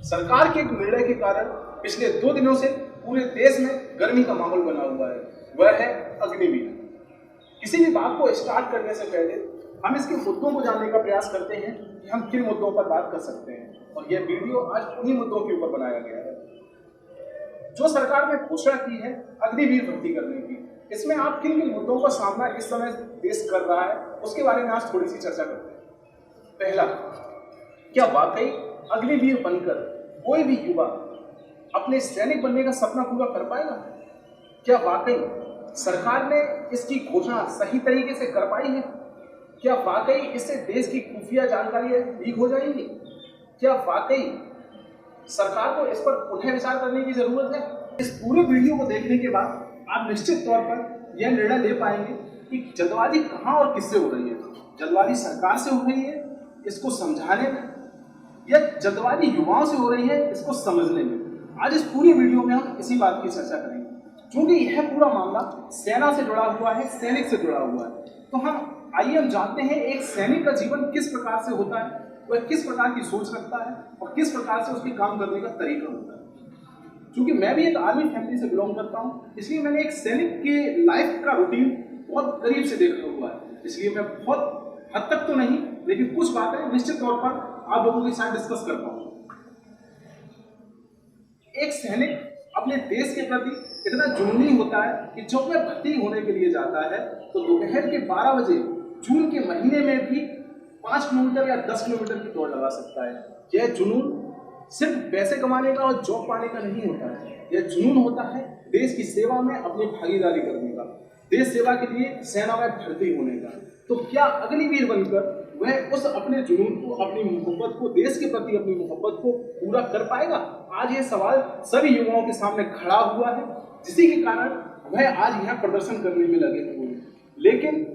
सरकार के एक निर्णय के कारण पिछले 2 दिनों से पूरे देश में गर्मी का माहौल बना हुआ है, वह है अग्निवीर। किसी भी बात को स्टार्ट करने से पहले हम इसके मुद्दों को जानने का प्रयास करते हैं कि हम किन मुद्दों पर बात कर सकते हैं, और यह वीडियो आज उन्हीं मुद्दों के ऊपर बनाया गया है। जो सरकार ने घोषणा की है अग्निवीर भर्ती करने की, इसमें आप किन किन मुद्दों का सामना इस समय देश कर रहा है उसके बारे में आज थोड़ी सी चर्चा करते हैं। पहला, क्या वाकई अग्निवीर बनकर कोई भी युवा अपने सैनिक बनने का सपना पूरा कर पाएगा? क्या वाकई सरकार ने इसकी घोषणा सही तरीके से कर पाई है? क्या वाकई इससे देश की खुफिया जानकारियां लीक हो जाएंगी? क्या वाकई सरकार को इस पर पुनः विचार करने की जरूरत है? इस पूरे वीडियो को देखने के बाद आप निश्चित तौर पर यह निर्णय ले पाएंगे कि जल्दबाजी कहां और किससे हो रही है। जल्दबाजी सरकार से हो रही है इसको समझाने में, या जल्दबाजी युवाओं से हो रही है इसको समझने में। आज इस पूरी वीडियो में हम इसी बात की चर्चा करेंगे, क्योंकि यह पूरा मामला सेना से जुड़ा हुआ है, सैनिक से जुड़ा हुआ है। तो हम जानते हैं एक सैनिक का जीवन किस प्रकार से होता है, वह किस प्रकार की सोच रखता है और किस प्रकार से उसके काम करने का तरीका होता है। क्योंकि मैं भी एक आर्मी फैमिली से बिलोंग करता हूँ, इसलिए मैंने एक सैनिक के लाइफ का रूटीन बहुत करीब से देखा हुआ है। इसलिए मैं बहुत हद तक तो नहीं, लेकिन कुछ बातें निश्चित तौर पर आप लोगों के साथ डिस्कस कर पाऊंगा। एक सैनिक अपने देश के प्रति इतना जुनूनी होता है कि जब वह भर्ती होने के लिए जाता है तो दोपहर के 12 बजे जून के महीने में भी 5 किलोमीटर या 10 किलोमीटर की दौड़ लगा सकता है। यह जुनून सिर्फ पैसे कमाने का और जॉब पाने का नहीं होता है, यह जुनून होता है देश की सेवा में अपनी भागीदारी करने का, देश सेवा के लिए सेना में भर्ती होने का। तो क्या अग्निवीर बनकर वह उस अपने जुनून को, अपनी मोहब्बत को, देश के प्रति अपनी मोहब्बत को पूरा कर पाएगा? आज ये सवाल सभी युवाओं के सामने खड़ा हुआ है, जिसी के कारण वह आज यह प्रदर्शन करने में लगे हुए हैं। लेकिन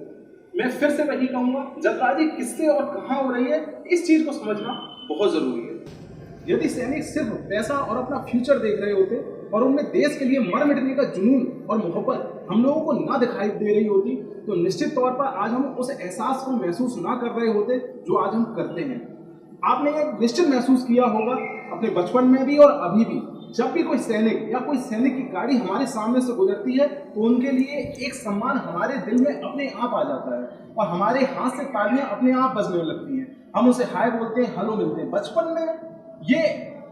मैं फिर से वही कहूंगा, जल्दबाजी किससे और कहां हो रही है इस चीज को समझना बहुत जरूरी है। यदि सैनिक सिर्फ पैसा और अपना फ्यूचर देख रहे होते और उनमें देश के लिए मर मिटने का जुनून और मोहब्बत हम लोगों को ना दिखाई दे रही होती, तो निश्चित तौर पर आज हम उस एहसास को महसूस ना कर रहे होते जो आज हम करते हैं। आपने ये निश्चित महसूस किया होगा अपने बचपन में भी और अभी भी, जब भी कोई सैनिक या कोई सैनिक की गाड़ी हमारे सामने से गुजरती है तो उनके लिए एक सम्मान हमारे दिल में अपने आप आ जाता है और हमारे हाथ से तालियां अपने आप बजने लगती हैं। हम उसे हाय बोलते हैं, हेलो मिलते हैं। बचपन में ये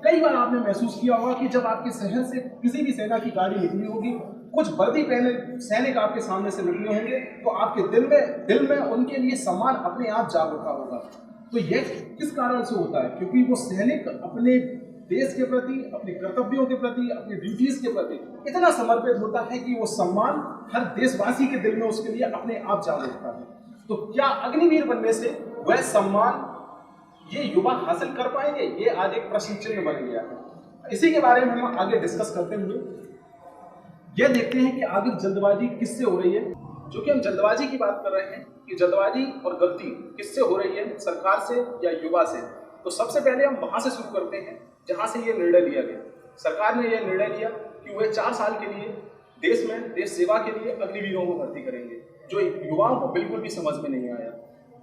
कई बार आपने महसूस किया होगा कि जब आपके शहर से किसी भी सेना की गाड़ी निकली होगी, कुछ वर्दी पहने सैनिक आपके सामने से निकले होंगे, तो आपके दिल में उनके लिए सम्मान अपने आप जाग उठा होगा। तो यह किस कारण से होता है? क्योंकि वो सैनिक अपने देश के प्रति, अपने कर्तव्यों के प्रति, अपनी ड्यूटीज के प्रति इतना समर्पित होता है कि वो सम्मान हर देशवासी के दिल में उसके लिए अपने आप जाग उठता है। तो क्या अग्निवीर बनने से वह सम्मान ये युवा हासिल कर पाएंगे? ये आज एक प्रश्न चिन्ह बन गया है। इसी के बारे में हम आगे डिस्कस करते हुए यह देखते हैं कि आगे जल्दबाजी किससे हो रही है। जो कि हम जल्दबाजी की बात कर रहे हैं कि जल्दबाजी और गलती किससे हो रही है, सरकार से या युवा से। तो सबसे पहले हम वहां से शुरू करते हैं जहां से यह निर्णय लिया गया। सरकार ने यह निर्णय लिया कि वह 4 साल के लिए देश में देश सेवा के लिए अग्निवीरों को भर्ती करेंगे, जो युवाओं को बिल्कुल भी समझ में नहीं आया।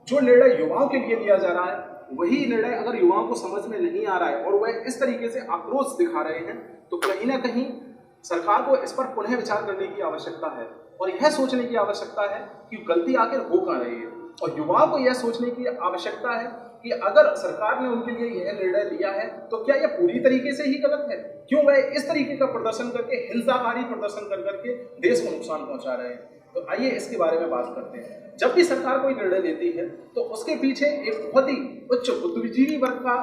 जो निर्णय युवाओं के लिए लिया जा रहा है वही निर्णय अगर युवाओं को समझ में नहीं आ रहा है और वह इस तरीके से आक्रोश दिखा रहे हैं, तो कहीं ना कहीं सरकार को इस पर पुनः विचार करने की आवश्यकता है और यह सोचने की आवश्यकता है कि गलती आखिर हो कहां रही है। और युवाओं को यह सोचने की आवश्यकता है कि अगर सरकार ने उनके लिए यह निर्णय लिया है तो क्या यह पूरी तरीके से ही गलत है? क्यों वह इस तरीके का प्रदर्शन करके, हिंसाकारी प्रदर्शन कर करके देश को नुकसान पहुंचा रहे हैं? तो आइए इसके बारे में बात करते हैं। जब भी सरकार कोई निर्णय लेती है तो उसके पीछे एक बहुत ही उच्च बुद्धिजीवी वर्ग का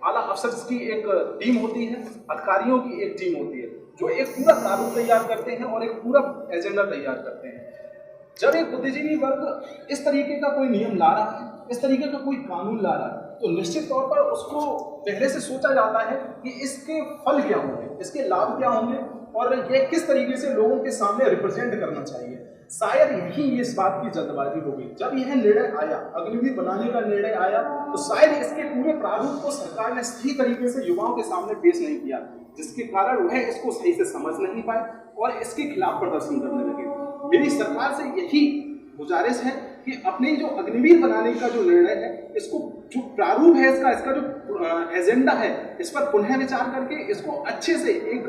आला अफसर्स की एक टीम होती है, अधिकारियों की एक टीम होती है, जो एक पूरा कानून तैयार करते हैं और एक पूरा एजेंडा तैयार करते हैं। जब एक बुद्धिजीवी वर्ग इस तरीके का कोई नियम ला रहा है, इस तरीके का कोई कानून ला रहा है, तो निश्चित तौर पर उसको पहले से सोचा जाता है कि इसके फल क्या होंगे, इसके लाभ क्या होंगे और यह किस तरीके से लोगों के सामने रिप्रेजेंट करना चाहिए। शायद यही इस बात की जल्दबाजी हो गई। जब यह निर्णय आया, अग्निवीर बनाने का निर्णय आया, तो शायद इसके पूरे प्रारूप को सरकार ने सही तरीके से युवाओं के सामने पेश नहीं किया, जिसके कारण वह इसको सही से समझ नहीं पाए और इसके खिलाफ प्रदर्शन करने लगे। मेरी सरकार से यही गुजारिश है कि अपने जो अग्निवीर बनाने का जो निर्णय है इसको जो प्रारूप है इसका जो एजेंडा है, इस पर पुनः विचार करके इसको अच्छे से एक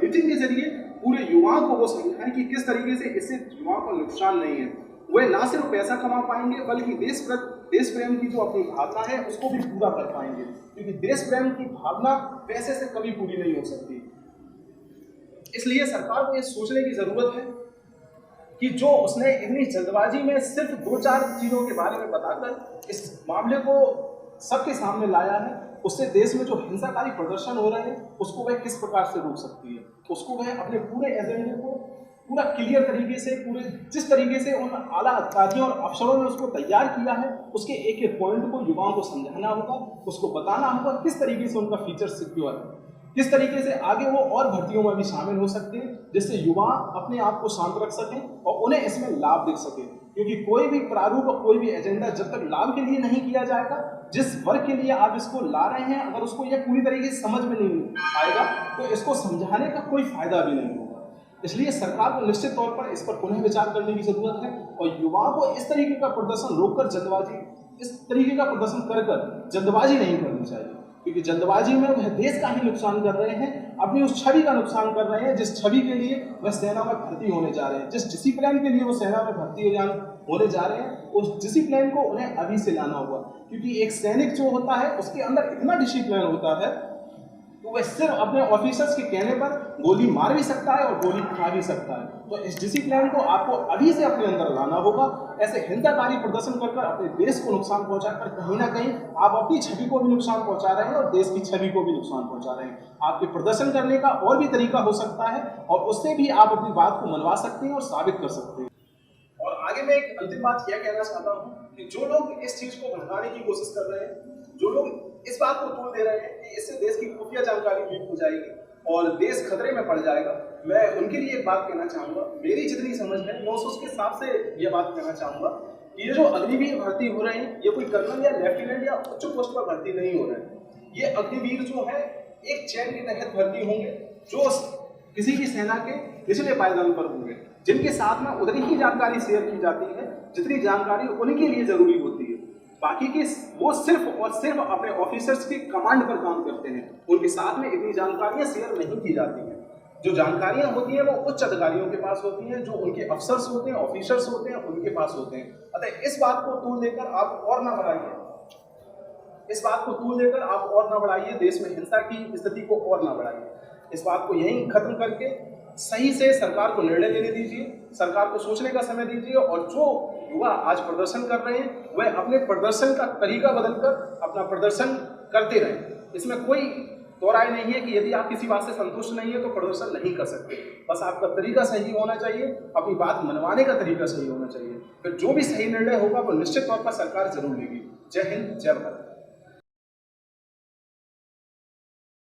मीटिंग के जरिए पूरे युवाओं को वो समझाएं कि किस तरीके से इससे युवाओं को नुकसान नहीं है। वे ना सिर्फ पैसा कमा पाएंगे बल्कि देश प्रेम की जो अपनी भावना है उसको भी पूरा कर पाएंगे, क्योंकि देश प्रेम की भावना पैसे से कभी पूरी नहीं हो सकती। इसलिए सरकार को ये सोचने की जरूरत है कि जो उसने इतनी जल्दबाजी में सिर्फ 2-4 चीजों के बारे में बताकर इस मामले को सबके सामने लाया है, उससे देश में जो हिंसाकारी प्रदर्शन हो रहे हैं उसको वह किस प्रकार से रोक सकती है। उसको वह अपने पूरे एजेंडे को पूरा क्लियर तरीके से, पूरे जिस तरीके से उन आला अधिकारियों और अफसरों ने उसको तैयार किया है, उसके एक एक पॉइंट को युवाओं को समझाना होगा, उसको बताना होगा किस तरीके से उनका फ्यूचर सिक्योर है, किस तरीके से आगे वो और भर्तियों में भी शामिल हो सकते हैं, जिससे युवा अपने आप को शांत रख सकें और उन्हें इसमें लाभ दिख सके। क्योंकि कोई भी प्रारूप और कोई भी एजेंडा जब तक लाभ के लिए नहीं किया जाएगा, जिस वर्ग के लिए आप इसको ला रहे हैं, अगर उसको यह पूरी तरीके से समझ में नहीं आएगा तो इसको समझाने का कोई फायदा भी नहीं होगा। इसलिए सरकार को निश्चित तौर पर इस पर पुनः विचार करने की जरूरत है और युवाओं को इस तरीके का प्रदर्शन रोककर इस तरीके का प्रदर्शन कर जल्दबाजी नहीं करनी चाहिए, क्योंकि जल्दबाजी में वह देश का ही नुकसान कर रहे हैं, अपनी उस छवि का नुकसान कर रहे हैं जिस छवि के लिए वह सेना में भर्ती होने जा रहे हैं, जिस डिसिप्लिन के लिए वो सेना में भर्ती होने जा रहे हैं, उस डिसिप्लिन को उन्हें अभी से लाना होगा। क्योंकि एक सैनिक जो होता है उसके अंदर इतना डिसिप्लिन होता है तो वह सिर्फ अपने ऑफिसर्स के कहने पर गोली मार भी सकता है और गोली खा भी सकता है। तो इस डिसिप्लिन को आपको अभी से अपने अंदर लाना होगा। ऐसे हिंसाकारी प्रदर्शन कर अपने देश को नुकसान पहुंचाकर कहीं ना कहीं आप अपनी छवि को भी नुकसान पहुंचा रहे हैं और देश की छवि को भी नुकसान पहुंचा रहे हैं। आपके प्रदर्शन करने का और भी तरीका हो सकता है और उससे भी आप अपनी बात को मनवा सकते हैं और साबित कर सकते हैं। और आगे मैं एक अंतिम बात यह कहना चाहता हूँ कि जो लोग इस चीज को भड़काने की कोशिश कर रहे हैं, जो लोग इस बात को तोड़ दे रहे हैं कि इससे देश की खुफिया जानकारी लीक हो जाएगी और देश खतरे में पड़ जाएगा, मैं उनके लिए एक बात कहना चाहूँगा। मेरी जितनी समझ है मैं उसके हिसाब से ये बात कहना चाहूँगा कि ये जो अग्निवीर भर्ती हो रहे हैं, ये कोई कर्नल या लेफ्टिनेंट या उच्च पोस्ट पर भर्ती नहीं हो रहे हैं। ये अग्निवीर जो है एक चैन के तहत भर्ती होंगे जो किसी भी सेना के निचले पायदान पर होंगे, जिनके साथ में उतनी ही जानकारी शेयर की जाती है जितनी जानकारी उनके लिए जरूरी होती है। बाकी के वो सिर्फ और सिर्फ अपने ऑफिसर्स की कमांड पर काम करते हैं, उनके साथ में इतनी जानकारियां शेयर नहीं की जाती हैं। जो जानकारियां होती हैं वो उच्च अधिकारियों के पास होती हैं, जो उनके अफसर्स होते हैं, ऑफिसर्स होते हैं, उनके पास होते हैं। अतः इस बात को तूल देकर आप और ना बढ़ाइए, इस बात को तूल देकर आप और ना बढ़ाइए, देश में हिंसा की स्थिति को और ना बढ़ाइए। इस बात को यहीं खत्म करके सही से सरकार को निर्णय लेने दीजिए, सरकार को सोचने का समय दीजिए और जो युवा आज प्रदर्शन कर रहे हैं वह अपने प्रदर्शन का तरीका बदलकर अपना प्रदर्शन करते रहें। इसमें कोई दो राय नहीं है कि यदि आप किसी बात से संतुष्ट नहीं है तो प्रदर्शन नहीं कर सकते। बस आपका तरीका सही होना चाहिए, अपनी बात मनवाने का तरीका सही होना चाहिए। फिर जो भी सही निर्णय होगा वो निश्चित तौर पर सरकार जरूर लेगी। जय हिंद, जय भारत।